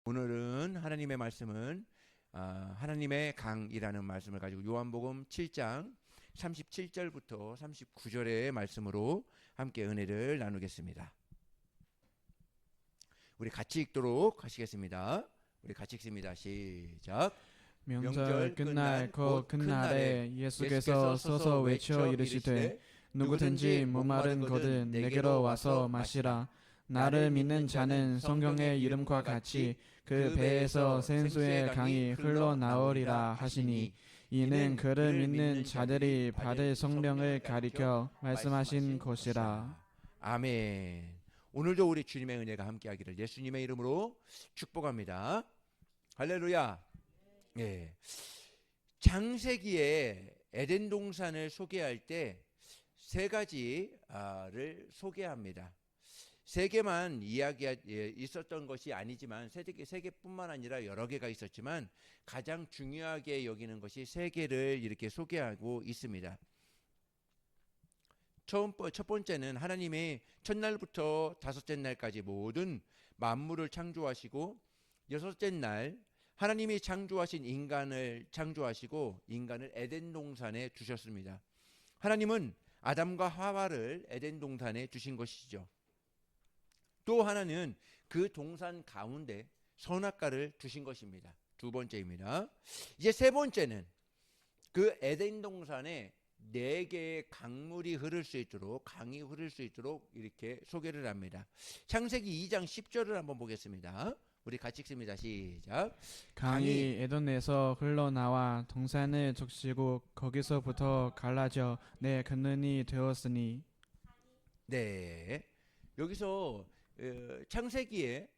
오늘은 하나님의 말씀은 하나님의 강이라는 말씀을 가지고 요한복음 7장 37절부터 39절의 말씀으로 함께 은혜를 나누겠습니다. 우리 같이 읽도록 하시겠습니다. 우리 같이 읽습니다. 시작. 명절 끝날 곧 큰 날에 예수께서 서서 외쳐 이르시되 누구든지 목마른 거든 내게로 와서 마시라. 나를 믿는 자는 성경의 이름과 같이 그 배에서 생수의 강이 흘러나오리라 하시니, 이는 그를 믿는 자들이 받을 성령을 가리켜 말씀하신 것이라. 아멘. 오늘도 우리 주님의 은혜가 함께하기를 예수님의 이름으로 축복합니다. 할렐루야. 예. 창세기에 에덴 동산을 소개할 때 세 가지를 소개합니다. 세 개만 있었던 것이 아니지만 세 개뿐만 아니라 여러 개가 있었지만 가장 중요하게 여기는 것이 세 개를 이렇게 소개하고 있습니다. 첫 번째는 하나님이 첫날부터 다섯째 날까지 모든 만물을 창조하시고 여섯째 날 하나님이 창조하신 인간을 창조하시고 인간을 에덴 동산에 두셨습니다. 하나님은 아담과 하와를 에덴 동산에 두신 것이죠. 또 하나는 그 동산 가운데 선악과를 두신 것입니다. 두 번째입니다. 이제 세 번째는 그 에덴 동산에 네 개의 강물이 흐를 수 있도록, 강이 흐를 수 있도록 이렇게 소개를 합니다. 창세기 2장 10절을 한번 보겠습니다. 우리 같이 읽습니다. 시작. 강이 에덴에서 흘러나와 동산을 적시고 거기서부터 갈라져 내 근원이 되었으니. 네, 여기서 창세기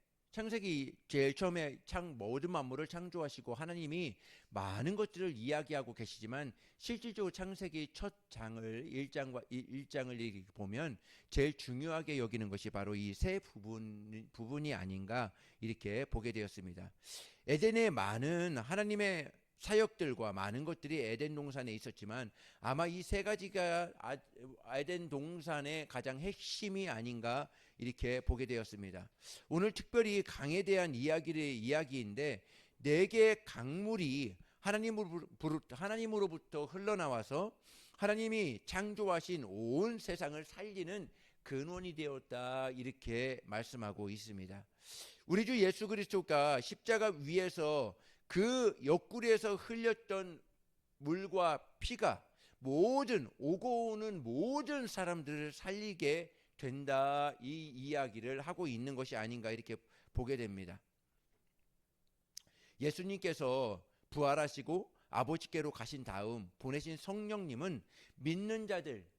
제일 처음에 모든 만물을 창조하시고 하나님이 많은 것들을 이야기하고 계시지만 실질적으로 창세기 첫 장을 1장을 보면 제일 중요하게 여기는 것이 바로 이 세 부분이 아닌가 이렇게 보게 되었습니다. 에덴에 많은 하나님의 사역들과 많은 것들이 에덴 동산에 있었지만 아마 이 세 가지가 에덴 동산의 가장 핵심이 아닌가 이렇게 보게 되었습니다. 오늘 특별히 강에 대한 이야기인데 네 개의 강물이 하나님으로부터 흘러나와서 하나님이 창조하신 온 세상을 살리는 근원이 되었다 이렇게 말씀하고 있습니다. 우리 주 예수 그리스도가 십자가 위에서 그 옆구리에서 흘렸던 물과 피가 오고 오는 모든 사람들을 살리게 된다, 이 이야기를 하고 있는 것이 아닌가 이렇게 보게 됩니다. 예수님께서 부활하시고 아버지께로 가신 다음 보내신 성령님은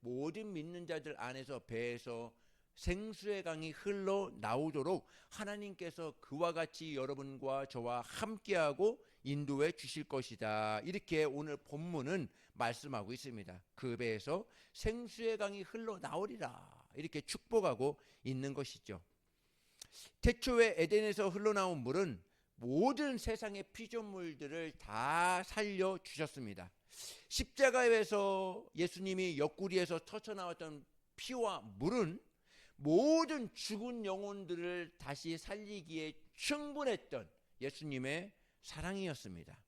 모든 믿는 자들 안에서 배에서 생수의 강이 흘러나오도록 하나님께서 그와 같이 여러분과 저와 함께하고 인도해 주실 것이다, 이렇게 오늘 본문은 말씀하고 있습니다. 그 배에서 생수의 강이 흘러나오리라 이렇게 축복하고 있는 것이죠. 태초에 에덴에서 흘러나온 물은 모든 세상의 피조물들을 다 살려주셨습니다. 십자가에서 예수님이 옆구리에서 터쳐나왔던 피와 물은 모든 죽은 영혼들을 다시 살리기에 충분했던 예수님의 사랑이었습니다.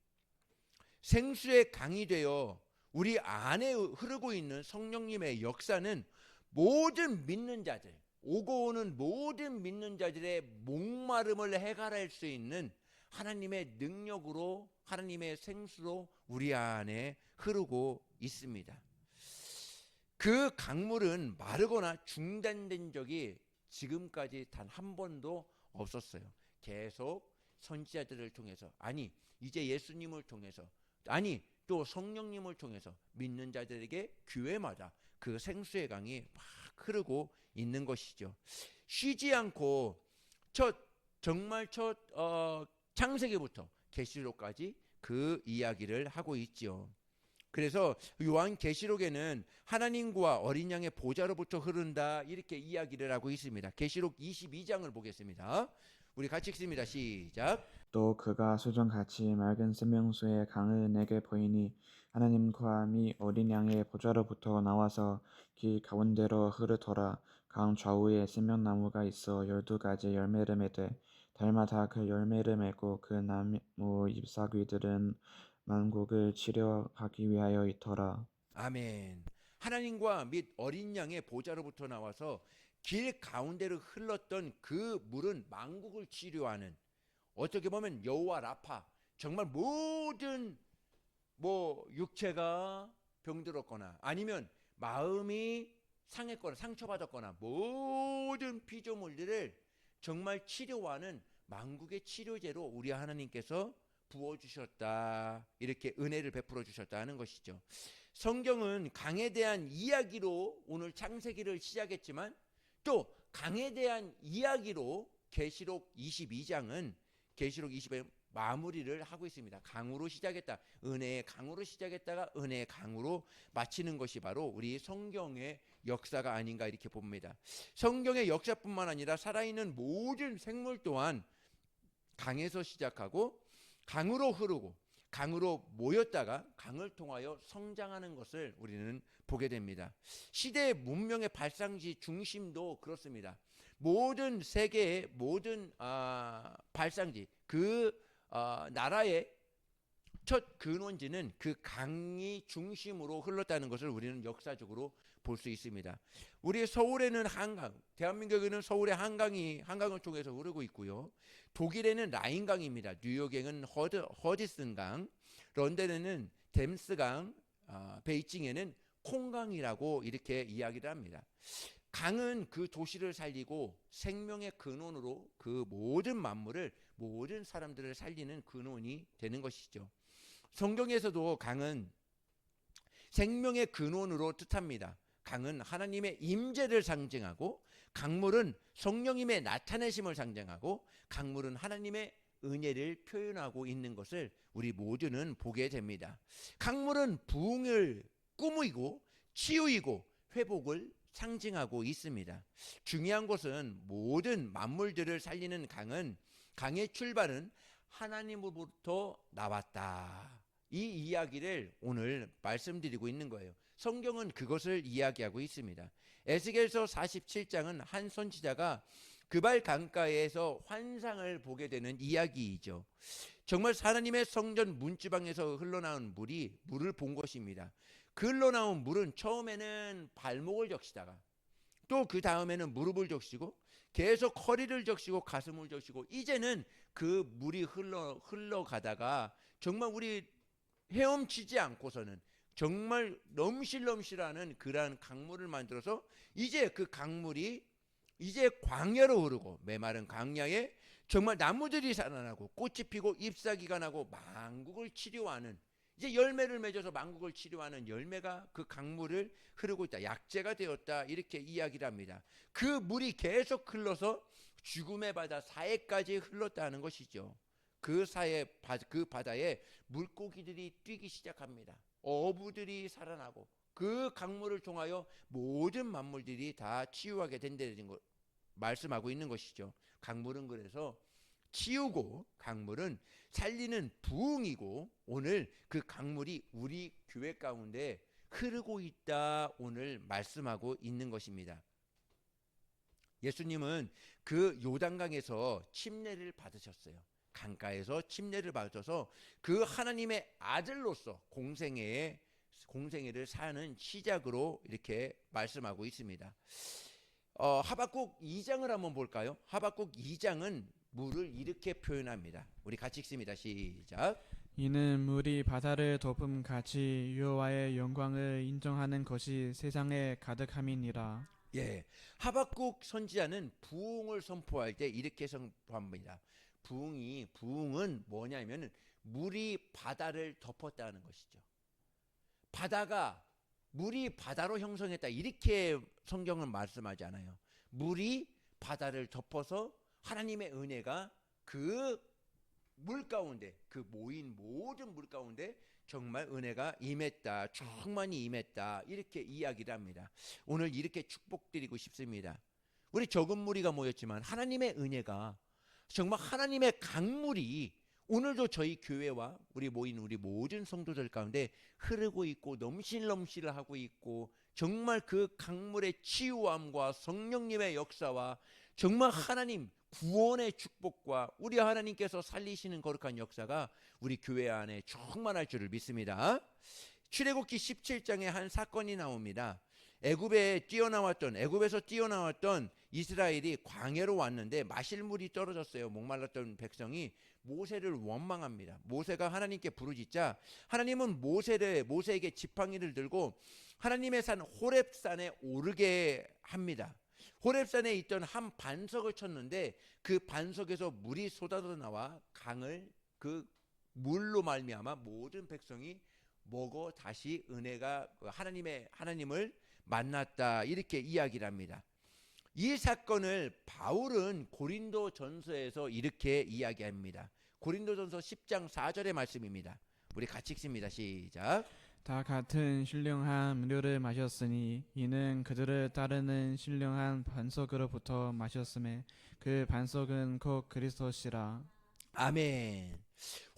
생수의 강이 되어 우리 안에 흐르고 있는 성령님의 역사는 모든 믿는 자들, 오고 오는 모든 믿는 자들의 목마름을 해결할 수 있는 하나님의 능력으로, 하나님의 생수로 우리 안에 흐르고 있습니다. 그 강물은 마르거나 중단된 적이 지금까지 단 한 번도 없었어요. 계속 선지자들을 통해서, 이제 예수님을 통해서, 또 성령님을 통해서 믿는 자들에게 교회마다 그 생수의 강이 막 흐르고 있는 것이죠. 쉬지 않고 정말 첫 창세기부터 계시록까지 그 이야기를 하고 있지요. 그래서 요한 계시록에는 하나님과 어린 양의 보좌로부터 흐른다 이렇게 이야기를 하고 있습니다. 계시록 22장을 보겠습니다. 우리 같이 읽습니다. 시작. 또 그가 수정같이 맑은 생명수의 강을 내게 보이니 하나님과 및 어린 양의 보좌로부터 나와서 길 가운데로 흐르더라. 강 좌우에 생명나무가 있어 12가지 열매를 맺되 달마다 그 열매를 맺고 그 나무 잎사귀들은 만국을 치료하기 위하여 있더라. 아멘. 하나님과 및 어린 양의 보좌로부터 나와서 길 가운데를 흘렀던 그 물은 만국을 치료하는, 어떻게 보면 여호와 라파, 정말 모든 육체가 병들었거나 아니면 마음이 상했거나 상처받았거나 모든 피조물들을 정말 치료하는 만국의 치료제로 우리 하나님께서 부어주셨다, 이렇게 은혜를 베풀어 주셨다 하는 것이죠. 성경은 강에 대한 이야기로 오늘 창세기를 시작했지만 또 강에 대한 이야기로 계시록 22장은 계시록 20의 마무리를 하고 있습니다. 강으로 시작했다, 은혜의 강으로 시작했다가 은혜의 강으로 마치는 것이 바로 우리 성경의 역사가 아닌가 이렇게 봅니다. 성경의 역사뿐만 아니라 살아있는 모든 생물 또한 강에서 시작하고 강으로 흐르고 강으로 모였다가 강을 통하여 성장하는 것을 우리는 보게 됩니다. 시대의 문명의 발상지 중심도 그렇습니다. 모든 세계의 모든 발상지, 그 나라의 첫 근원지는 그 강이 중심으로 흘렀다는 것을 우리는 역사적으로 볼 수 있습니다. 우리 서울에는 한강, 대한민국에는 서울의 한강을 통해서 흐르고 있고요. 독일에는 라인강입니다. 뉴욕에는 허디슨강, 런던에는 댐스강, 베이징에는 콩강이라고 이렇게 이야기를 합니다. 강은 그 도시를 살리고 생명의 근원으로 그 모든 만물을, 모든 사람들을 살리는 근원이 되는 것이죠. 성경에서도 강은 생명의 근원으로 뜻합니다. 강은 하나님의 임재를 상징하고, 강물은 성령님의 나타내심을 상징하고, 강물은 하나님의 은혜를 표현하고 있는 것을 우리 모두는 보게 됩니다. 강물은 부흥을 꾸미고 치유이고 회복을 상징하고 있습니다. 중요한 것은 모든 만물들을 살리는 강은, 강의 출발은 하나님으로부터 나왔다, 이 이야기를 오늘 말씀드리고 있는 거예요. 성경은 그것을 이야기하고 있습니다. 에스겔서 47장은 한 선지자가 그발 강가에서 환상을 보게 되는 이야기이죠. 정말 하나님의 성전 문지방에서 흘러나온 물을 본 것입니다. 그 흘러나온 물은 처음에는 발목을 적시다가 또 그 다음에는 무릎을 적시고 계속 허리를 적시고 가슴을 적시고, 이제는 그 물이 흘러가다가 정말 우리 헤엄치지 않고서는 정말 넘실넘실하는 그러한 강물을 만들어서 이제 그 강물이 이제 광야로 흐르고, 메마른 광야에 정말 나무들이 살아나고 꽃이 피고 잎사귀가 나고 만국을 치료하는, 이제 열매를 맺어서 만국을 치료하는 열매가 그 강물을 흐르고 있다, 약재가 되었다, 이렇게 이야기를 합니다. 그 물이 계속 흘러서 죽음의 바다 사해까지 흘렀다는 것이죠. 그 바다에 물고기들이 뛰기 시작합니다. 어부들이 살아나고 그 강물을 통하여 모든 만물들이 다 치유하게 된다는 것 말씀하고 있는 것이죠. 강물은 그래서 치우고 강물은 살리는 부흥이고, 오늘 그 강물이 우리 교회 가운데 흐르고 있다, 오늘 말씀하고 있는 것입니다. 예수님은 그 요단강에서 침례를 받으셨어요. 강가에서 침례를 받아서 그 하나님의 아들로서 공생애를 사는 시작으로 이렇게 말씀하고 있습니다. 하박국 2장을 한번 볼까요? 하박국 2장은 물을 이렇게 표현합니다. 우리 같이 읽습니다. 시작. 이는 물이 바다를 덮음 같이 여호와의 영광을 인정하는 것이 세상에 가득함이니라. 예, 하박국 선지자는 부흥을 선포할 때 이렇게 선포합니다. 부흥은 뭐냐면 물이 바다를 덮었다는 것이죠. 물이 바다로 형성했다, 이렇게 성경은 말씀하지 않아요. 물이 바다를 덮어서 하나님의 은혜가 그 물 가운데, 그 모인 모든 물 가운데 정말 은혜가 임했다, 충만히 임했다, 이렇게 이야기를 합니다. 오늘 이렇게 축복드리고 싶습니다. 우리 적은 무리가 모였지만 하나님의 은혜가, 정말 하나님의 강물이 오늘도 저희 교회와 우리 모인 우리 모든 성도들 가운데 흐르고 있고 넘실넘실하고 있고 정말 그 강물의 치유함과 성령님의 역사와 정말 하나님 구원의 축복과 우리 하나님께서 살리시는 거룩한 역사가 우리 교회 안에 충만할 줄을 믿습니다. 출애굽기 17장에 한 사건이 나옵니다. 애굽에서 뛰어나왔던 이스라엘이 광야로 왔는데 마실 물이 떨어졌어요. 목말랐던 백성이 모세를 원망합니다. 모세가 하나님께 부르짖자 하나님은 모세에게 지팡이를 들고 하나님의 산 호렙산에 오르게 합니다. 호렙산에 있던 한 반석을 쳤는데 그 반석에서 물이 쏟아져 나와 강을 그 물로 말미암아 모든 백성이 먹어 다시 은혜가 하나님을 만났다, 이렇게 이야기를 합니다. 이 사건을 바울은 고린도전서에서 이렇게 이야기합니다. 고린도전서 10장 4절의 말씀입니다. 우리 같이 읽습니다. 시작. 다 같은 신령한 음료를 마셨으니 이는 그들을 따르는 신령한 반석으로부터 마셨음에 그 반석은 곧 그리스도시라. 아멘.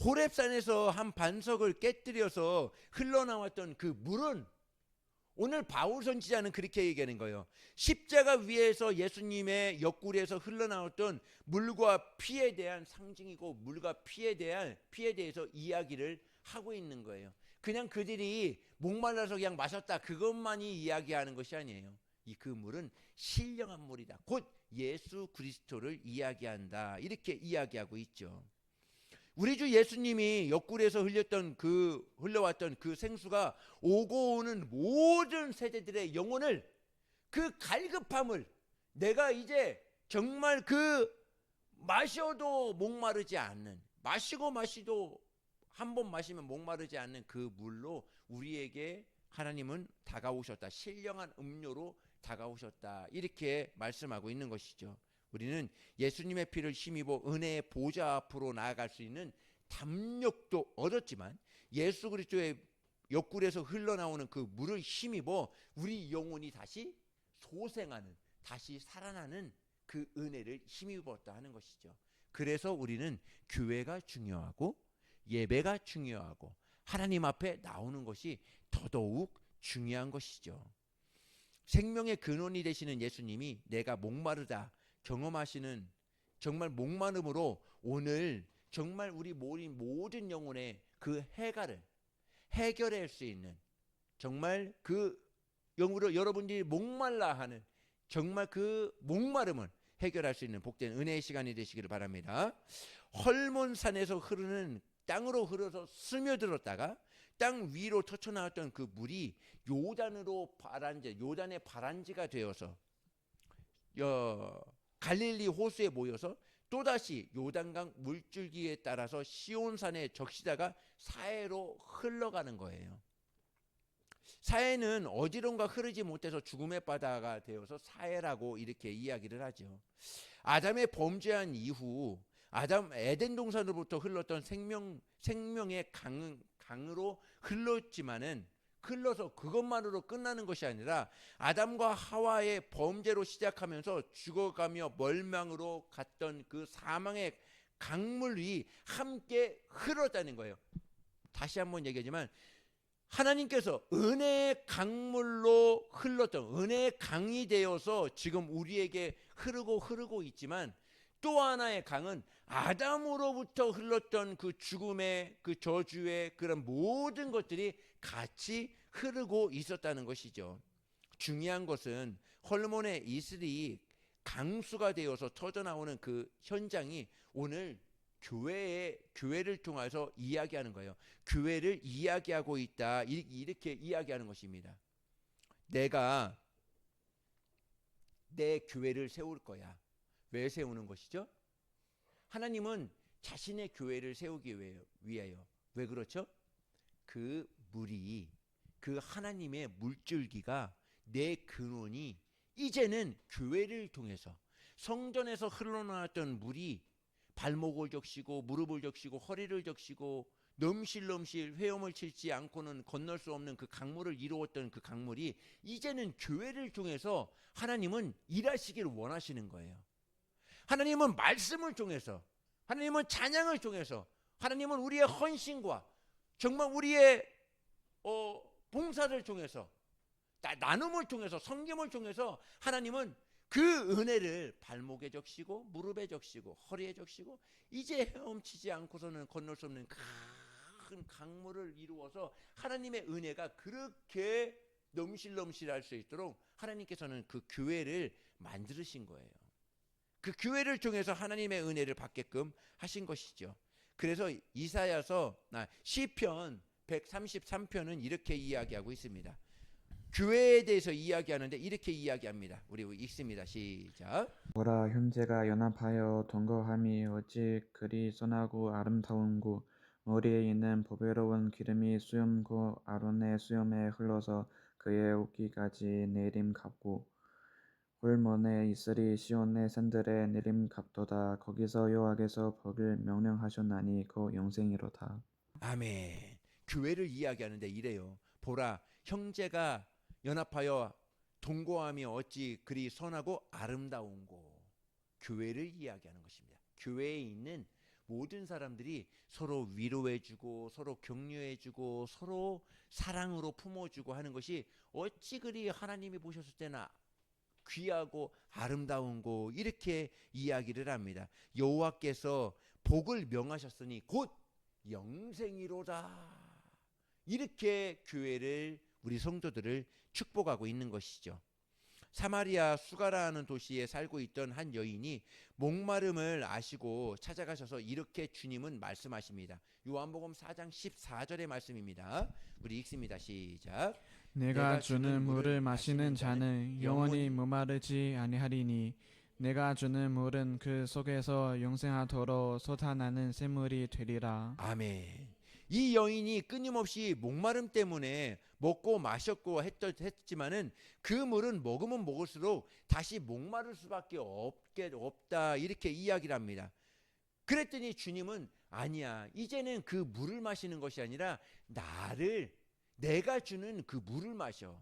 호렙산에서 한 반석을 깨뜨려서 흘러나왔던 그 물은 오늘 바울 선지자는 그렇게 얘기하는 거예요. 십자가 위에서 예수님의 옆구리에서 흘러나왔던 물과 피에 대한 상징이고 물과 피에 대해서 이야기를 하고 있는 거예요. 그냥 그들이 목말라서 그냥 마셨다 그것만이 이야기하는 것이 아니에요. 그 물은 신령한 물이다. 곧 예수 그리스도를 이야기한다. 이렇게 이야기하고 있죠. 우리 주 예수님이 옆구리에서 흘러왔던 그 생수가 오고 오는 모든 세대들의 영혼을 그 갈급함을 내가 이제 정말 그 마셔도 목마르지 않는 마시도 한 번 마시면 목마르지 않는 그 물로 우리에게 하나님은 다가오셨다. 신령한 음료로 다가오셨다. 이렇게 말씀하고 있는 것이죠. 우리는 예수님의 피를 힘입어 은혜의 보좌 앞으로 나아갈 수 있는 담력도 얻었지만 예수 그리스도의 옆구리에서 흘러나오는 그 물을 힘입어 우리 영혼이 다시 소생하는, 다시 살아나는 그 은혜를 힘입었다 하는 것이죠. 그래서 우리는 교회가 중요하고 예배가 중요하고 하나님 앞에 나오는 것이 더더욱 중요한 것이죠. 생명의 근원이 되시는 예수님이 내가 목마르다 경험하시는 정말 목마름으로 오늘 정말 우리 모든 영혼의 그 해가를 해결할 수 있는 정말 그 영으로 여러분들이 목말라 하는 정말 그 목마름을 해결할 수 있는 복된 은혜의 시간이 되시기를 바랍니다. 헐몬산에서 흐르는 땅으로 흘러서 스며들었다가 땅 위로 터쳐나왔던 그 물이 요단의 바란지가 되어서 갈릴리 호수에 모여서 또다시 요단강 물줄기에 따라서 시온산에 적시다가 사해로 흘러가는 거예요. 사해는 어디론가 흐르지 못해서 죽음의 바다가 되어서 사해라고 이렇게 이야기를 하죠. 아담의 범죄한 이후 에덴 동산으로부터 흘렀던 생명의 강으로 흘러서 그것만으로 끝나는 것이 아니라 아담과 하와의 범죄로 시작하면서 죽어가며 멸망으로 갔던 그 사망의 강물이 함께 흘렀다는 거예요. 다시 한번 얘기하지만 하나님께서 은혜의 강물로 흘렀던 은혜의 강이 되어서 지금 우리에게 흐르고 있지만 또 하나의 강은 아담으로부터 흘렀던 그 죽음의 그 저주의 그런 모든 것들이 같이 흐르고 있었다는 것이죠. 중요한 것은 헐몬의 이슬이 강수가 되어서 터져나오는 그 현장이 오늘 교회를 통해서 이야기하는 거예요. 교회를 이야기하고 있다. 이렇게 이야기하는 것입니다. 내가 내 교회를 세울 거야. 왜 세우는 것이죠? 하나님은 자신의 교회를 세우기 위하여. 왜 그렇죠? 그 물이, 그 하나님의 물줄기가, 내 근원이 이제는 교회를 통해서 성전에서 흘러나왔던 물이 발목을 적시고 무릎을 적시고 허리를 적시고 넘실넘실 헤엄을 치지 않고는 건널 수 없는 그 강물을 이루었던 그 강물이 이제는 교회를 통해서 하나님은 일하시길 원하시는 거예요. 하나님은 말씀을 통해서, 하나님은 찬양을 통해서, 하나님은 우리의 헌신과 정말 우리의 봉사를 통해서 나눔을 통해서, 섬김을 통해서 하나님은 그 은혜를 발목에 적시고 무릎에 적시고 허리에 적시고 이제 헤엄치지 않고서는 건널 수 없는 큰 강물을 이루어서 하나님의 은혜가 그렇게 넘실넘실할 수 있도록 하나님께서는 그 교회를 만드신 거예요. 그 교회를 통해서 하나님의 은혜를 받게끔 하신 것이죠. 그래서 이사야서 시편 133편은 이렇게 이야기하고 있습니다. 교회에 대해서 이야기하는데 이렇게 이야기합니다. 우리 읽습니다. 시작. 보라, 형제가 연합하여 동거함이 어찌 그리 선하고 아름다운고, 머리에 있는 보배로운 기름이 수염고 아론의 수염에 흘러서 그의 옷깃까지 내림갑고, 홀몬에 있으리 시온의 산들에 내림갑도다. 거기서 여호와께서 복을 명령하셨나니 그 영생이로다. 아멘. 교회를 이야기하는데 이래요. 보라, 형제가 연합하여 동거함이 어찌 그리 선하고 아름다운고. 교회를 이야기하는 것입니다. 교회에 있는 모든 사람들이 서로 위로해주고 서로 격려해주고 서로 사랑으로 품어주고 하는 것이 어찌 그리 하나님이 보셨을 때나 귀하고 아름다운고 이렇게 이야기를 합니다. 여호와께서 복을 명하셨으니 곧 영생이로다. 이렇게 교회를, 우리 성도들을 축복하고 있는 것이죠. 사마리아 수가라는 도시에 살고 있던 한 여인이 목마름을 아시고 찾아가셔서 이렇게 주님은 말씀하십니다. 요한복음 4장 14절의 말씀입니다. 우리 읽습니다. 시작. 내가 주는 물을 마시는 자는 영원히 목마르지 아니하리니 내가 주는 물은 그 속에서 영생하도록 솟아나는 샘물이 되리라. 아멘. 이 여인이 끊임없이 목마름 때문에 먹고 마셨고 했지만은 그 물은 먹으면 먹을수록 다시 목마를 수밖에 없다 이렇게 이야기를 합니다. 그랬더니 주님은 아니야, 이제는 그 물을 마시는 것이 아니라 내가 주는 그 물을 마셔.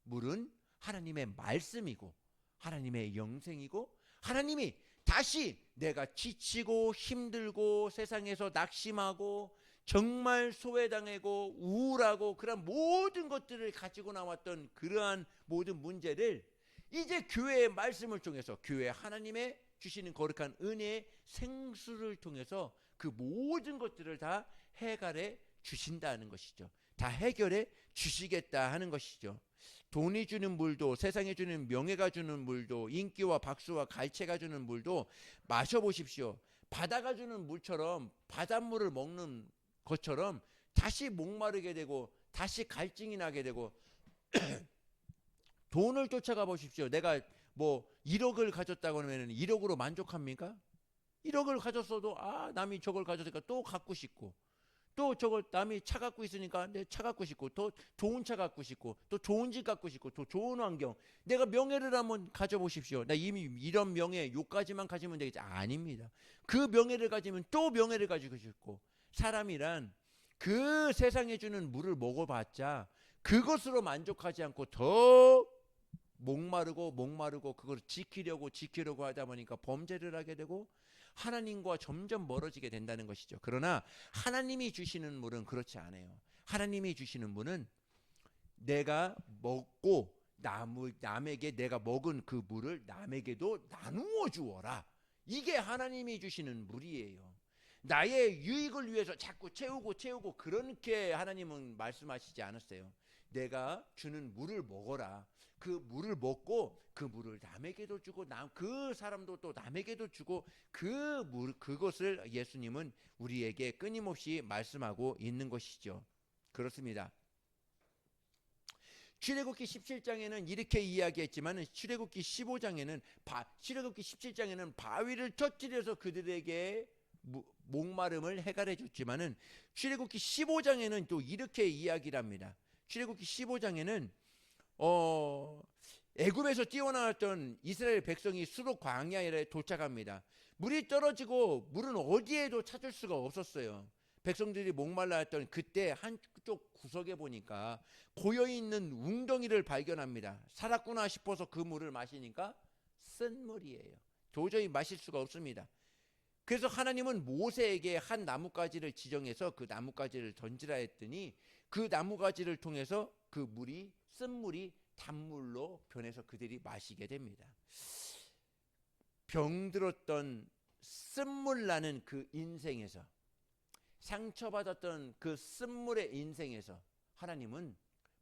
물은 하나님의 말씀이고 하나님의 영생이고, 하나님이 다시 내가 지치고 힘들고 세상에서 낙심하고 정말 소외당하고 우울하고 그런 모든 것들을 가지고 나왔던 그러한 모든 문제를 이제 교회의 말씀을 통해서, 교회 하나님의 주시는 거룩한 은혜의 생수를 통해서 그 모든 것들을 다 해결해 주신다는 것이죠. 다 해결해 주시겠다 하는 것이죠. 돈이 주는 물도, 세상에 주는 명예가 주는 물도, 인기와 박수와 갈채가 주는 물도 마셔보십시오. 바다가 주는 물처럼, 바닷물을 먹는 것처럼 다시 목마르게 되고 다시 갈증이 나게 되고 돈을 쫓아가 보십시오. 내가 뭐 1억을 가졌다고 하면 1억으로 만족합니까? 1억을 가졌어도 남이 저걸 가졌으니까 또 갖고 싶고, 또 저걸 남이 차 갖고 있으니까 내 차 갖고 싶고, 또 좋은 차 갖고 싶고, 또 좋은 집 갖고 싶고, 또 좋은 환경. 내가 명예를 한번 가져보십시오. 나 이미 이런 명예 요까지만 가지면 되겠지. 아닙니다. 그 명예를 가지면 또 명예를 가지고 싶고, 사람이란 그 세상에 주는 물을 먹어봤자 그것으로 만족하지 않고 더 목마르고 그걸 지키려고 하다 보니까 범죄를 하게 되고 하나님과 점점 멀어지게 된다는 것이죠. 그러나 하나님이 주시는 물은 그렇지 않아요. 하나님이 주시는 물은 내가 먹고 남에게 내가 먹은 그 물을 남에게도 나누어 주어라. 이게 하나님이 주시는 물이에요. 나의 유익을 위해서 자꾸 채우고 그렇게 하나님은 말씀하시지 않았어요. 내가 주는 물을 먹어라. 그 물을 먹고 그 물을 남에게도 주고 그 사람도 또 남에게도 주고 그것을 예수님은 우리에게 끊임없이 말씀하고 있는 것이죠. 그렇습니다. 출애굽기 17장에는 이렇게 이야기했지만 출애굽기 17장에는 바위를 터뜨려서 그들에게 목마름을 해결해 줬지만은 출애굽기 15장에는 또 이렇게 이야기를 합니다. 출애굽기 15장에는 애굽에서 뛰어나왔던 이스라엘 백성이 수록 광야에 도착합니다. 물이 떨어지고 물은 어디에도 찾을 수가 없었어요. 백성들이 목말라 했던 그때 한쪽 구석에 보니까 고여있는 웅덩이를 발견합니다. 살았구나 싶어서 그 물을 마시니까 쓴 물이에요. 도저히 마실 수가 없습니다. 그래서 하나님은 모세에게 한 나뭇가지를 지정해서 그 나뭇가지를 던지라 했더니 그 나뭇가지를 통해서 그 쓴 물이 단물로 변해서 그들이 마시게 됩니다. 병들었던 쓴물 나는 그 인생에서, 상처받았던 그 쓴물의 인생에서 하나님은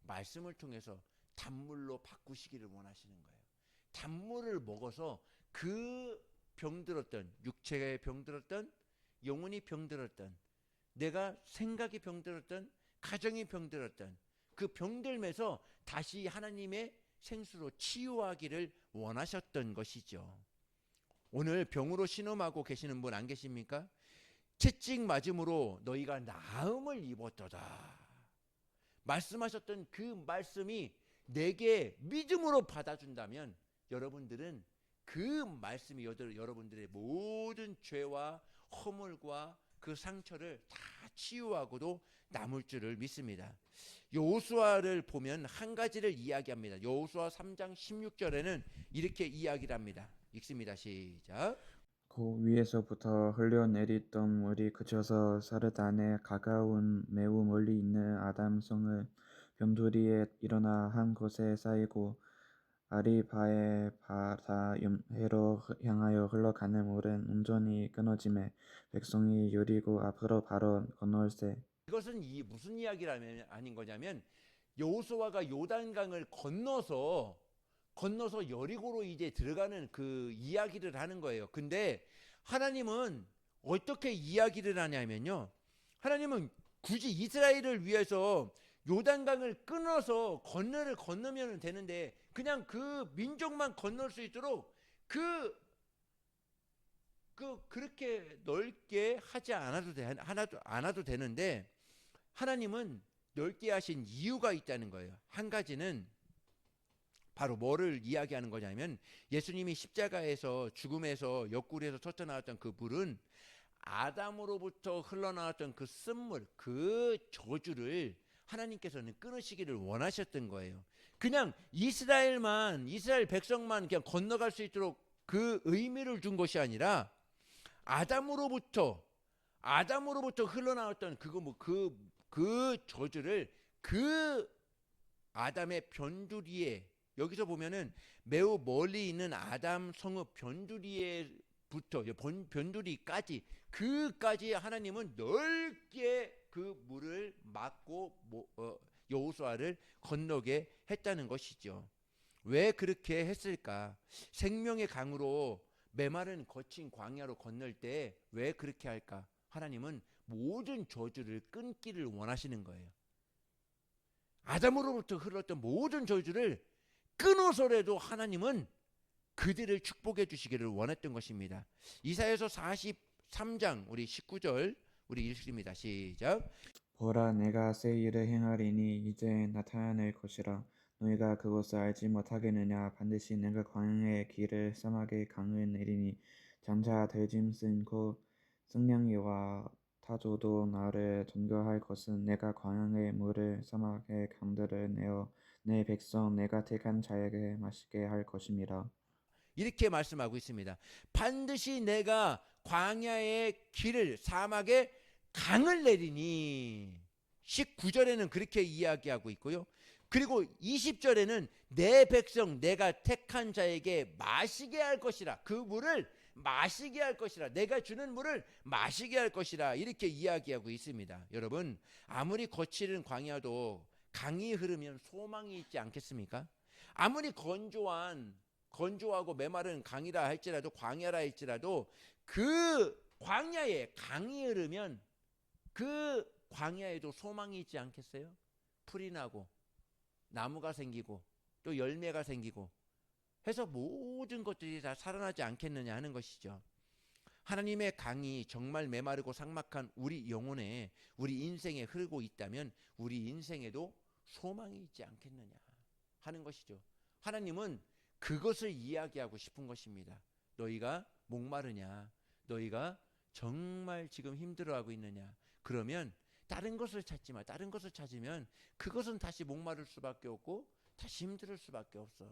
말씀을 통해서 단물로 바꾸시기를 원하시는 거예요. 단물을 먹어서 그 병들었던, 육체에 병들었던, 영혼이 병들었던, 내가 생각이 병들었던, 가정이 병들었던 그 병들면서 다시 하나님의 생수로 치유하기를 원하셨던 것이죠. 오늘 병으로 신음하고 계시는 분 안 계십니까? 채찍 맞음으로 너희가 나음을 입었도다. 말씀하셨던 그 말씀이 내게 믿음으로 받아준다면 여러분들은 그 말씀이 여러분들의 모든 죄와 허물과 그 상처를 다 치유하고도 남을 줄을 믿습니다. 여호수아를 보면 한 가지를 이야기합니다. 여호수아 3장 16절에는 이렇게 이야기를 합니다. 읽습니다. 시작. 그 위에서부터 흘러내리던 물이 그쳐서 사르단에 가까운 매우 멀리 있는 아담성을 변두리에 일어나 한 곳에 쌓이고 아리바의 바다 해로 향하여 흘러가는 물은 온전히 끊어지매 백성이 여리고 앞으로 바로 건널세. 이것은 무슨 이야기라면 아닌 거냐면 여호수아가 요단강을 건너서 여리고로 이제 들어가는 그 이야기를 하는 거예요. 근데 하나님은 어떻게 이야기를 하냐면요, 하나님은 굳이 이스라엘을 위해서 요단강을 끊어서 건너면 되는데 그냥 그 민족만 건널 수 있도록 그렇게 넓게 하지 않아도 되는데 하나님은 넓게 하신 이유가 있다는 거예요. 한 가지는 바로 뭐를 이야기하는 거냐면 예수님이 십자가에서 죽음에서 옆구리에서 솟아나왔던 그 불은 아담으로부터 흘러나왔던 그 쓴물, 그 저주를 하나님께서는 끊으시기를 원하셨던 거예요. 그냥 이스라엘 백성만 그냥 건너갈 수 있도록 그 의미를 준 것이 아니라 아담으로부터 흘러나왔던 그 저주를 그 아담의 변두리에, 여기서 보면은 매우 멀리 있는 아담 성읍 변두리에부터 변두리까지 하나님은 넓게 그 물을 막고 여호수아를 건너게 했다는 것이죠. 왜 그렇게 했을까? 생명의 강으로 메마른 거친 광야로 건널 때 왜 그렇게 할까? 하나님은 모든 저주를 끊기를 원하시는 거예요. 아담으로부터 흘렀던 모든 저주를 끊어서라도 하나님은 그들을 축복해 주시기를 원했던 것입니다. 이사야서 43장 우리 19절 우리 읽습니다. 시작. 보라, 내가 새 일을 행하리니 이제 나타낼 것이라. 너희가 그것을 알지 못하겠느냐? 반드시 내가 광야의 길을 사막의 강을 내리니 장차 들짐승 곧 승냥이와 타조도 나를 전거할 것은 내가 광야의 물을 사막의 강들을 내어 내 백성 내가 택한 자에게 마시게 할 것임이라. 이렇게 말씀하고 있습니다. 반드시 내가 광야의 길을 사막의 강을 내리니 19절에는 그렇게 이야기하고 있고요. 그리고 20절에는 내 백성 내가 택한 자에게 마시게 할 것이라. 그 물을 마시게 할 것이라. 내가 주는 물을 마시게 할 것이라. 이렇게 이야기하고 있습니다. 여러분, 아무리 거칠은 광야도 강이 흐르면 소망이 있지 않겠습니까? 아무리 건조하고 메마른 강이라 할지라도 광야라 할지라도 그 광야에 강이 흐르면 그 광야에도 소망이 있지 않겠어요? 풀이 나고 나무가 생기고 또 열매가 생기고 해서 모든 것들이 다 살아나지 않겠느냐 하는 것이죠. 하나님의 강이 정말 메마르고 삭막한 우리 영혼에, 우리 인생에 흐르고 있다면 우리 인생에도 소망이 있지 않겠느냐 하는 것이죠. 하나님은 그것을 이야기하고 싶은 것입니다. 너희가 목마르냐? 너희가 정말 지금 힘들어하고 있느냐? 그러면 다른 것을 찾지 마. 다른 것을 찾으면 그것은 다시 목마를 수밖에 없고 다시 힘들 수밖에 없어.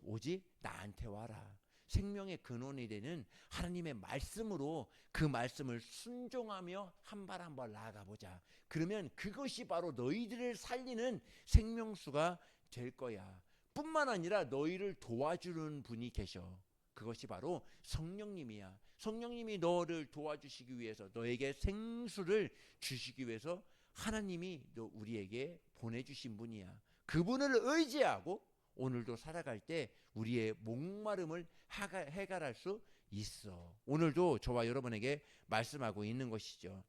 오직 나한테 와라. 생명의 근원이 되는 하나님의 말씀으로 그 말씀을 순종하며 한 발 한 발 나아가 보자. 그러면 그것이 바로 너희들을 살리는 생명수가 될 거야. 뿐만 아니라 너희를 도와주는 분이 계셔. 그것이 바로 성령님이야. 성령님이 너를 도와주시기 위해서, 너에게 생수를 주시기 위해서 하나님이 우리에게 보내주신 분이야. 그분을 의지하고 오늘도 살아갈 때 우리의 목마름을 해결할 수 있어. 오늘도 저와 여러분에게 말씀하고 있는 것이죠.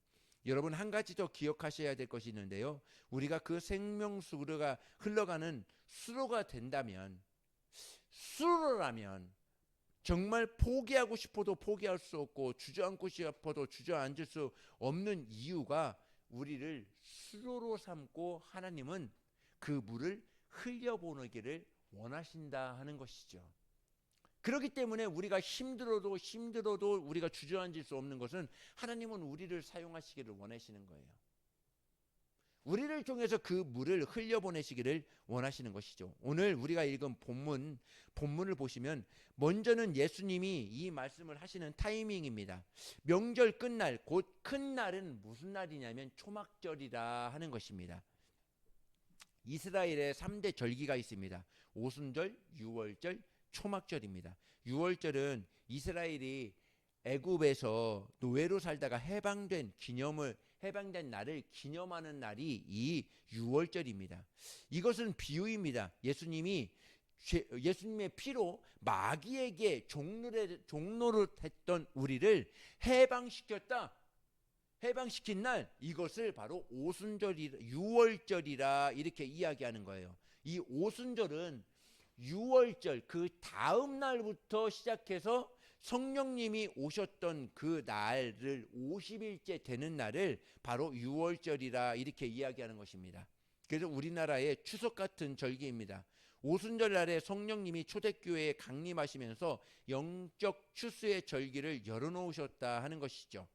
여러분, 한 가지 더 기억하셔야 될 것이 있는데요. 우리가 그 생명수로가 흘러가는 수로가 된다면, 수로라면 정말 포기하고 싶어도 포기할 수 없고 주저앉고 싶어도 주저앉을 수 없는 이유가, 우리를 수로로 삼고 하나님은 그 물을 흘려보내기를 원하신다 하는 것이죠. 그렇기 때문에 우리가 힘들어도 우리가 주저앉을 수 없는 것은, 하나님은 우리를 사용하시기를 원하시는 거예요. 우리를 통해서 그 물을 흘려보내시기를 원하시는 것이죠. 오늘 우리가 읽은 본문을 보시면, 먼저는 예수님이 이 말씀을 하시는 타이밍입니다. 명절 끝날, 곧 큰 날은 무슨 날이냐면 초막절이라 하는 것입니다. 이스라엘에 3대 절기가 있습니다. 오순절, 유월절, 초막절입니다. 유월절은 이스라엘이 애굽에서 노예로 살다가 해방된 날을 기념하는 날이 이 유월절입니다. 이것은 비유입니다. 예수님의 피로 마귀에게 종노릇했던 우리를 해방시킨 날, 이것을 바로 유월절이라 이렇게 이야기하는 거예요. 이 오순절은 유월절 그 다음 날부터 시작해서 성령님이 오셨던 그 날을 50일째 되는 날을 바로 유월절이라 이렇게 이야기하는 것입니다. 그래서 우리나라의 추석 같은 절기입니다. 오순절 날에 성령님이 초대교회에 강림하시면서 영적 추수의 절기를 열어놓으셨다 하는 것이죠.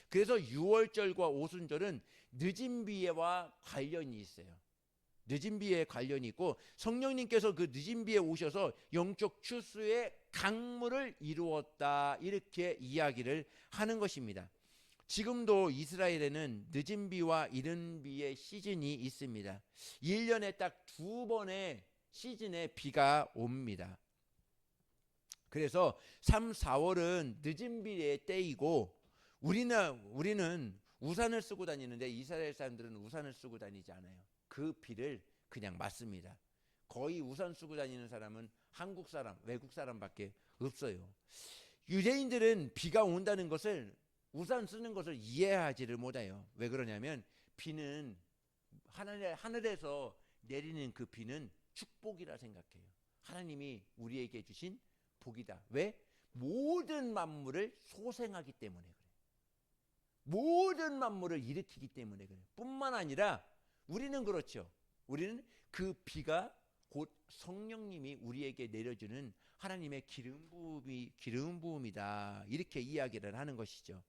그래서 유월절과 오순절은 늦은 비와 관련이 있어요. 늦은 비에 관련이 있고, 성령님께서 그 늦은 비에 오셔서 영적 추수의 강물을 이루었다 이렇게 이야기를 하는 것입니다. 지금도 이스라엘에는 늦은 비와 이른 비의 시즌이 있습니다. 1년에 딱 2번의 시즌에 비가 옵니다. 그래서 3, 4월은 늦은 비의 때이고, 우리는 우산을 쓰고 다니는데 이스라엘 사람들은 우산을 쓰고 다니지 않아요. 그 비를 그냥 맞습니다. 거의 우산 쓰고 다니는 사람은 한국 사람, 외국 사람밖에 없어요. 유대인들은 비가 온다는 것을, 우산 쓰는 것을 이해하지를 못해요. 왜 그러냐면, 비는 하늘에서 내리는 그 비는 축복이라 생각해요. 하나님이 우리에게 주신 복이다. 왜? 모든 만물을 소생하기 때문에 그래요. 모든 만물을 일으키기 때문에 그래요. 뿐만 아니라 우리는 그렇죠. 우리는 그 비가 곧 성령님이 우리에게 내려주는 하나님의 기름 부음이다 이렇게 이야기를 하는 것이죠.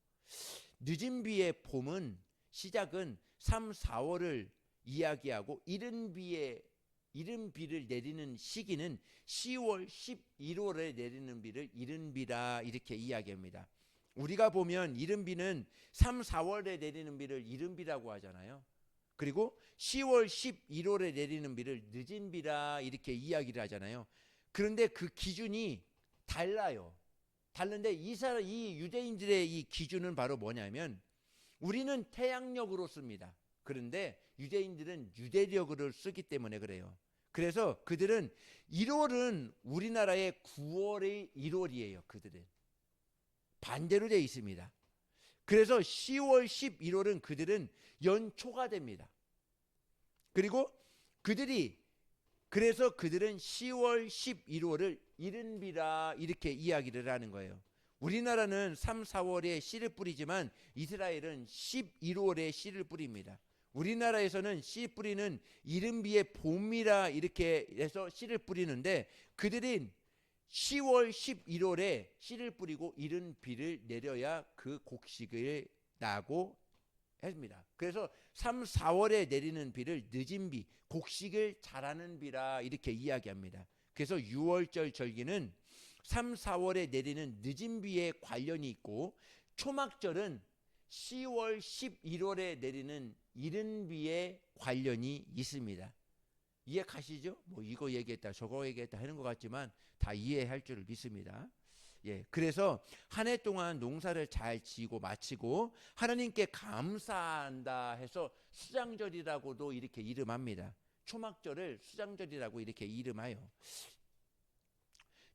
늦은 비의 봄은 시작은 3, 4월을 이야기하고, 이른 비를 내리는 시기는 10월, 11월에 내리는 비를 이른 비라 이렇게 이야기합니다. 우리가 보면 이른 비는 3, 4월에 내리는 비를 이른 비라고 하잖아요. 그리고 10월, 11월에 내리는 비를 늦은 비라 이렇게 이야기를 하잖아요. 그런데 그 기준이 달라요. 다른데 이 유대인들의 이 기준은 바로 뭐냐면, 우리는 태양력으로 씁니다. 그런데 유대인들은 유대력으로 쓰기 때문에 그래요. 그래서 그들은 1월은 우리나라의 9월의 1월이에요. 그들은 반대로 되어 있습니다. 그래서 10월, 11월은 그들은 연초가 됩니다. 그리고 그래서 그들은 10월, 11월을 이른 비라 이렇게 이야기를 하는 거예요. 우리나라는 3, 4월에 씨를 뿌리지만 이스라엘은 11월에 씨를 뿌립니다. 우리나라에서는 씨 뿌리는 이른 비의 봄이라 이렇게 해서 씨를 뿌리는데, 그들은 10월, 11월에 씨를 뿌리고 이른 비를 내려야 그 곡식을 나고 합니다. 그래서 3, 4월에 내리는 비를 늦은 비, 곡식을 자라는 비라 이렇게 이야기합니다. 그래서 유월절 절기는 3, 4월에 내리는 늦은 비에 관련이 있고, 초막절은 10월, 11월에 내리는 이른 비에 관련이 있습니다. 이해 가시죠? 뭐 이거 얘기했다 저거 얘기했다 하는 것 같지만 다 이해할 줄을 믿습니다. 예, 그래서 한 해 동안 농사를 잘 지고 마치고 하나님께 감사한다 해서 수장절이라고도 이렇게 이름합니다. 초막절을 수장절이라고 이렇게 이름하여.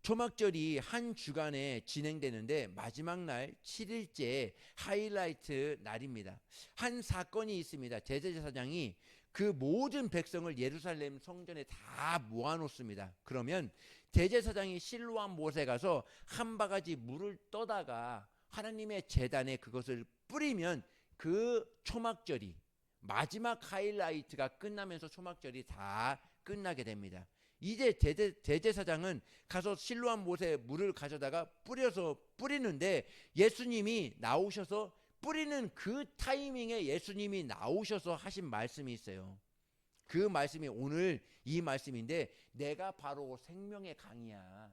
초막절이 한 주간에 진행되는데 마지막 날 7일째 하이라이트 날입니다. 한 사건이 있습니다. 대제사장이 그 모든 백성을 예루살렘 성전에 다 모아놓습니다. 그러면 대제사장이 실로암 못에 가서 한 바가지 물을 떠다가 하나님의 제단에 그것을 뿌리면 그 초막절이 마지막 하이라이트가 끝나면서 초막절이 다 끝나게 됩니다. 이제 대제사장은 가서 실로암 못에 물을 가져다가 뿌리는데 예수님이 나오셔서 뿌리는 그 타이밍에 예수님이 나오셔서 하신 말씀이 있어요. 그 말씀이 오늘 이 말씀인데 내가 바로 생명의 강이야.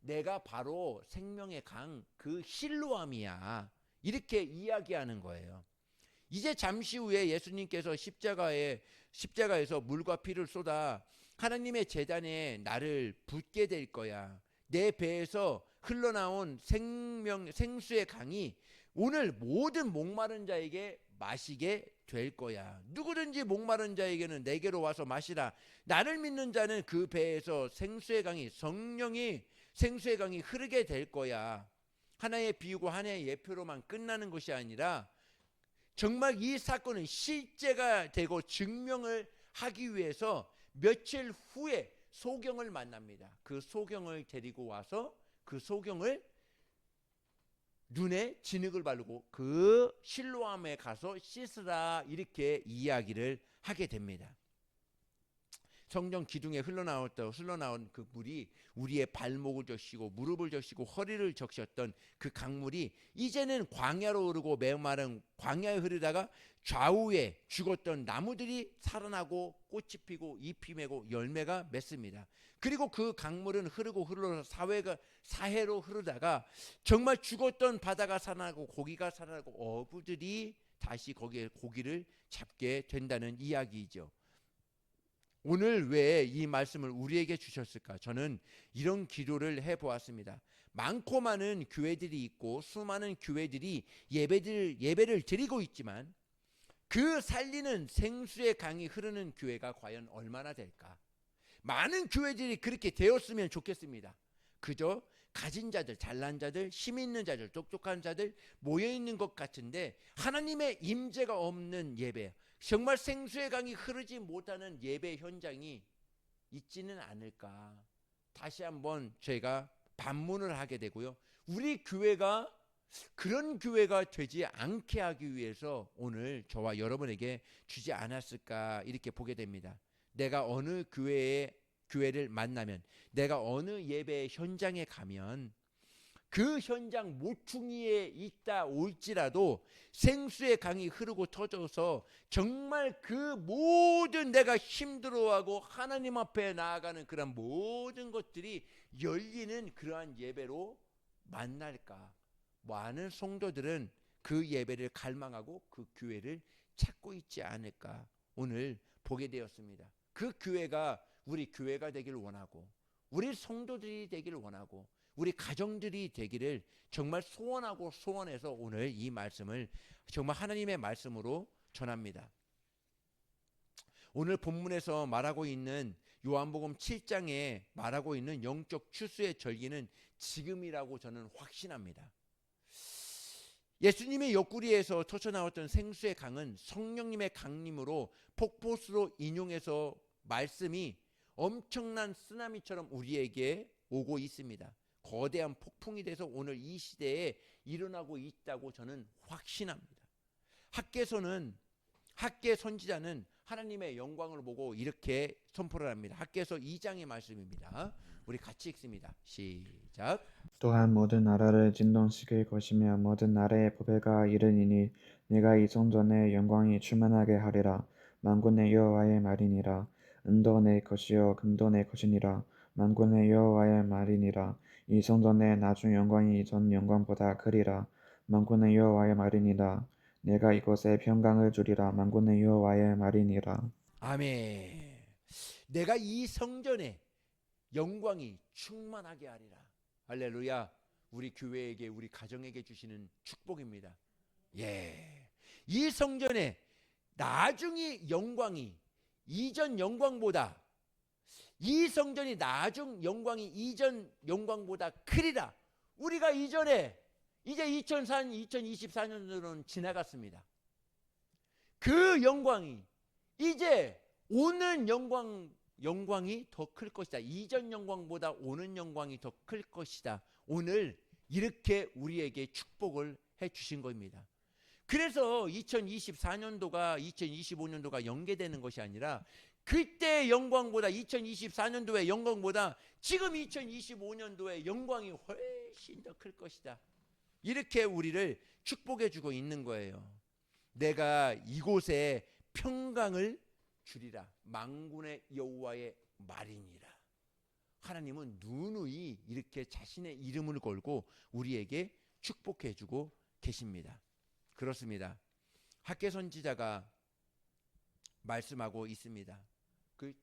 내가 바로 생명의 강 그 실로암이야. 이렇게 이야기하는 거예요. 이제 잠시 후에 예수님께서 십자가에서 물과 피를 쏟아 하나님의 제단에 나를 붓게 될 거야. 내 배에서 흘러나온 생수의 강이 오늘 모든 목마른 자에게 마시게 될 거야. 누구든지 목마른 자에게는 내게로 와서 마시라. 나를 믿는 자는 그 배에서 생수의 강이 흐르게 될 거야. 하나의 비유고 하나의 예표로만 끝나는 것이 아니라 정말 이 사건은 실제가 되고 증명을 하기 위해서 며칠 후에 소경을 만납니다. 그 소경을 데리고 와서 그 소경을 눈에 진흙을 바르고 그 실로암에 가서 씻으라 이렇게 이야기를 하게 됩니다. 성전 기둥에 흘러나온 그 물이 우리의 발목을 적시고 무릎을 적시고 허리를 적셨던 그 강물이 이제는 광야로 흐르고 메마른 광야에 흐르다가 좌우에 죽었던 나무들이 살아나고 꽃이 피고 잎이 매고 열매가 맺습니다. 그리고 그 강물은 흘러서 사해로 흐르다가 정말 죽었던 바다가 살아나고 고기가 살아나고 어부들이 다시 거기에 고기를 잡게 된다는 이야기이죠. 오늘 왜 이 말씀을 우리에게 주셨을까? 저는 이런 기도를 해보았습니다. 많고 많은 교회들이 있고 수많은 교회들이 예배를 드리고 있지만 그 살리는 생수의 강이 흐르는 교회가 과연 얼마나 될까? 많은 교회들이 그렇게 되었으면 좋겠습니다. 그저 가진 자들, 잘난 자들, 힘 있는 자들, 똑똑한 자들 모여 있는 것 같은데 하나님의 임재가 없는 예배, 정말 생수의 강이 흐르지 못하는 예배 현장이 있지는 않을까. 다시 한번 저희가 반문을 하게 되고요. 우리 교회가 그런 교회가 되지 않게 하기 위해서 오늘 저와 여러분에게 주지 않았을까 이렇게 보게 됩니다. 내가 어느 교회를 만나면, 내가 어느 예배 현장에 가면 그 현장 모퉁이에 있다 올지라도 생수의 강이 흐르고 터져서 정말 그 모든 내가 힘들어하고 하나님 앞에 나아가는 그런 모든 것들이 열리는 그러한 예배로 만날까. 많은 성도들은 그 예배를 갈망하고 그 교회를 찾고 있지 않을까 오늘 보게 되었습니다. 그 교회가 우리 교회가 되기를 원하고 우리 성도들이 되기를 원하고 우리 가정들이 되기를 정말 소원하고 소원해서 오늘 이 말씀을 정말 하나님의 말씀으로 전합니다. 오늘 본문에서 말하고 있는 요한복음 7장에 말하고 있는 영적 추수의 절기는 지금이라고 저는 확신합니다. 예수님의 옆구리에서 터져나왔던 생수의 강은 성령님의 강림으로 폭포수로 인용해서 말씀이 엄청난 쓰나미처럼 우리에게 오고 있습니다. 거대한 폭풍이 돼서 오늘 이 시대에 일어나고 있다고 저는 확신합니다. 학개 선지자는 하나님의 영광을 보고 이렇게 선포를 합니다. 학개서 2장의 말씀입니다. 우리 같이 읽습니다. 시작. 또한 모든 나라를 진동시킬 것이며 모든 나라의 보배가 이르니니 내가 이 성전의 영광이 충만하게 하리라. 만군의 여호와의 말이니라. 은도 내 것이요 금도 내 것이니라. 만군의 여호와의 말이니라. 이 성전의 나중 영광이 전 영광보다 크리라. 만군의 여호와의 말이니라. 내가 이곳에 평강을 주리라. 만군의 여호와의 말이니라. 아멘. 내가 이 성전에 영광이 충만하게 하리라. 할렐루야. 우리 교회에게, 우리 가정에게 주시는 축복입니다. 예, 이 성전에 나중의 영광이 이전 영광보다, 이 성전이 나중 영광이 이전 영광보다 크리라. 우리가 이전에 이제 2024년도는 지나갔습니다. 그 영광이 이제 오는 영광이 더 클 것이다. 이전 영광보다 오는 영광이 더 클 것이다. 오늘 이렇게 우리에게 축복을 해 주신 겁니다. 그래서 2024년도가 2025년도가 연계되는 것이 아니라 그때의 영광보다, 2024년도의 영광보다 지금 2025년도의 영광이 훨씬 더 클 것이다. 이렇게 우리를 축복해 주고 있는 거예요. 내가 이곳에 평강을 주리라. 만군의 여호와의 말이니라. 하나님은 누누이 이렇게 자신의 이름을 걸고 우리에게 축복해 주고 계십니다. 그렇습니다. 학개 선지자가 말씀하고 있습니다.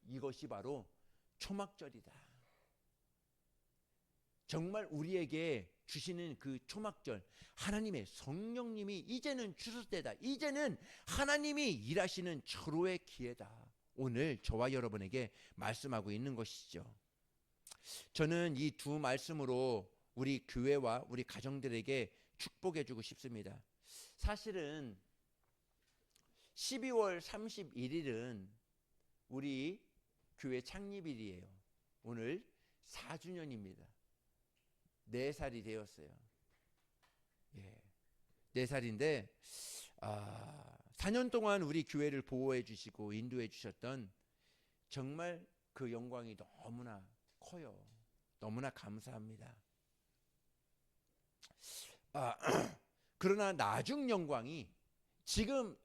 이것이 바로 초막절이다. 정말 우리에게 주시는 그 초막절, 하나님의 성령님이 이제는 주실 때다. 이제는 하나님이 일하시는 절호의 기회다. 오늘 저와 여러분에게 말씀하고 있는 것이죠. 저는 이 두 말씀으로 우리 교회와 우리 가정들에게 축복해 주고 싶습니다. 사실은 12월 31일은 우리 교회 창립일이에요. 오늘 4주년입니다. 4살이 되었어요. 예, 4살인데 4년 동안 우리 교회를 보호해 주시고 인도해 주셨던 정말 그 영광이 너무나 커요. 너무나 감사합니다. 그러나 나중 영광이, 지금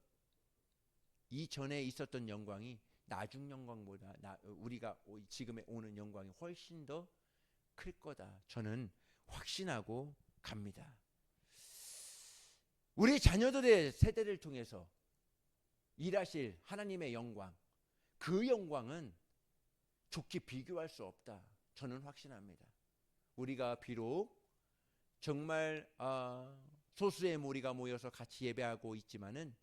이전에 있었던 영광이 나중 영광보다 우리가 지금에 오는 영광이 훨씬 더 클 거다. 저는 확신하고 갑니다. 우리 자녀들의 세대를 통해서 일하실 하나님의 영광, 그 영광은 좋게 비교할 수 없다. 저는 확신합니다. 우리가 비록 정말 소수의 무리가 모여서 같이 예배하고 있지만은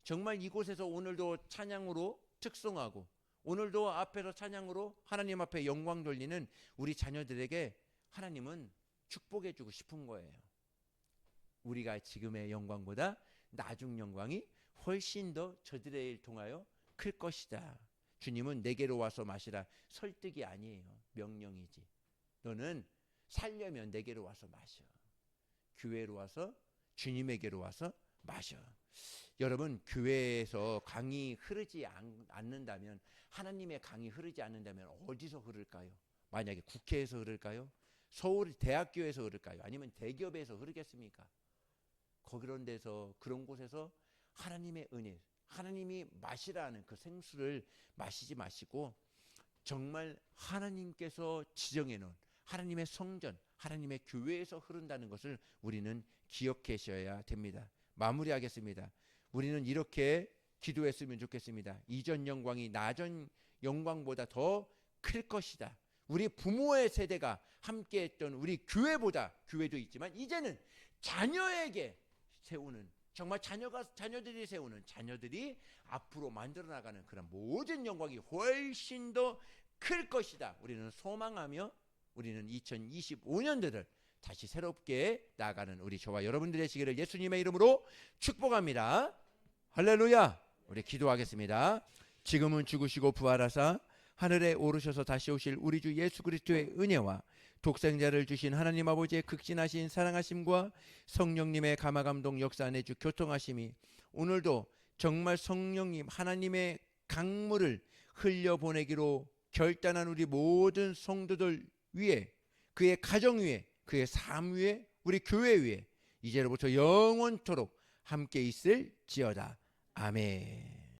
정말 이곳에서 오늘도 찬양으로 특송하고 오늘도 앞에서 찬양으로 하나님 앞에 영광 돌리는 우리 자녀들에게 하나님은 축복해 주고 싶은 거예요. 우리가 지금의 영광보다 나중 영광이 훨씬 더 저들의 일 통하여 클 것이다. 주님은 내게로 와서 마시라. 설득이 아니에요. 명령이지. 너는 살려면 내게로 와서 마셔. 교회로 와서, 주님에게로 와서 마셔. 여러분, 교회에서 강이 흐르지 않는다면, 하나님의 강이 흐르지 않는다면 어디서 흐를까요? 만약에 국회에서 흐를까요? 서울 대학교에서 흐를까요? 아니면 대기업에서 흐르겠습니까? 그런 데서, 그런 곳에서 하나님의 은혜, 하나님이 마시라는 그 생수를 마시지 마시고 정말 하나님께서 지정해 놓은 하나님의 성전, 하나님의 교회에서 흐른다는 것을 우리는 기억하셔야 됩니다. 마무리하겠습니다. 우리는 이렇게 기도했으면 좋겠습니다. 이전 영광이 나전 영광보다 더 클 것이다. 우리 부모의 세대가 함께했던 우리 교회보다, 교회도 있지만 이제는 자녀에게 세우는, 정말 자녀들이 세우는, 자녀들이 앞으로 만들어 나가는 그런 모든 영광이 훨씬 더 클 것이다. 우리는 소망하며 우리는 2025년도를 다시 새롭게 나아가는 우리 저와 여러분들의 시기를 예수님의 이름으로 축복합니다. 할렐루야. 우리 기도하겠습니다. 지금은 죽으시고 부활하사 하늘에 오르셔서 다시 오실 우리 주 예수 그리스도의 은혜와 독생자를 주신 하나님 아버지의 극진하신 사랑하심과 성령님의 감화감동 역사 안에 주 교통하심이 오늘도 정말 성령님 하나님의 강물을 흘려보내기로 결단한 우리 모든 성도들 위에, 그의 가정 위에, 그의 삶 위에, 우리 교회 위에 이제로부터 영원토록 함께 있을지어다. 아멘.